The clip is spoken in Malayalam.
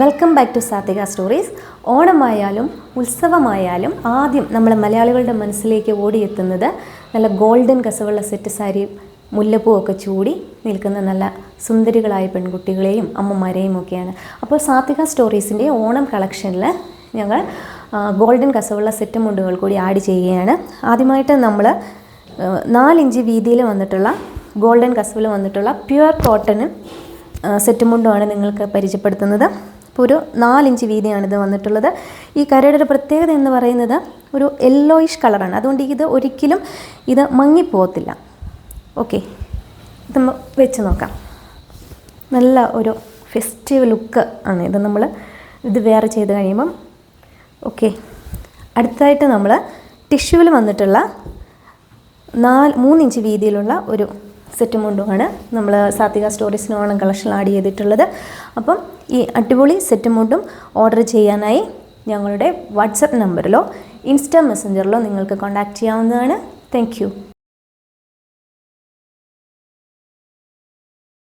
Welcome back to Satvika stories. ഓണമായാലും ഉത്സവമായാലും ആദ്യം നമ്മൾ മലയാളികളുടെ മനസ്സിലേക്ക് ഓടിയെത്തുന്നത് നല്ല ഗോൾഡൻ കസവുള്ള സെറ്റ് സാരി മുല്ലപ്പൂവൊക്കെ ചൂടി നിൽക്കുന്ന നല്ല സുന്ദരികളായ പെൺകുട്ടികളെയും അമ്മമാരെയും ഒക്കെയാണ്. അപ്പോൾ സാത്വിക സ്റ്റോറീസിൻ്റെ ഓണം കളക്ഷനിൽ ഞങ്ങൾ ഗോൾഡൻ കസവുള്ള സെറ്റ് മുണ്ടുകൾ കൂടി ആഡ് ചെയ്യുകയാണ്. ആദ്യമായിട്ട് നമ്മൾ 4 ഇഞ്ച് വീതിയിൽ വന്നിട്ടുള്ള ഗോൾഡൻ കസവിൽ വന്നിട്ടുള്ള പ്യുവർ കോട്ടൺ സെറ്റ് മുണ്ടുമാണ് നിങ്ങൾക്ക് പരിചയപ്പെടുത്തുന്നത്. ഇപ്പോൾ ഒരു 4 ഇഞ്ച് വീതിയാണിത് വന്നിട്ടുള്ളത്. ഈ കരയുടെ ഒരു പ്രത്യേകത എന്ന് പറയുന്നത് ഒരു യെല്ലോയിഷ് കളറാണ്. അതുകൊണ്ട് ഇത് ഒരിക്കലും മങ്ങിപ്പോകത്തില്ല. ഓക്കെ, ഇത് വെച്ച് നോക്കാം. നല്ല ഒരു ഫെസ്റ്റീവ് ലുക്ക് ആണ് ഇത്. നമ്മൾ ഇത് വെയർ ചെയ്ത് കഴിയുമ്പം ഓക്കെ. അടുത്തതായിട്ട് നമ്മൾ ടിഷ്യൂവിൽ വന്നിട്ടുള്ള 3 ഇഞ്ച് വീതിയിലുള്ള ഒരു സെറ്റ് മുണ്ടുമാണ് നമ്മൾ സാത്വിക സ്റ്റോറീസിന് ഓണം കളക്ഷനിൽ ആഡ് ചെയ്തിട്ടുള്ളത്. അപ്പം ഈ അടിപൊളി സെറ്റ് മുണ്ടും ഓർഡർ ചെയ്യാനായി ഞങ്ങളുടെ വാട്സപ്പ് നമ്പറിലോ ഇൻസ്റ്റാ മെസ്സഞ്ചറിലോ നിങ്ങൾക്ക് കോൺടാക്റ്റ് ചെയ്യാവുന്നതാണ്. Thank you.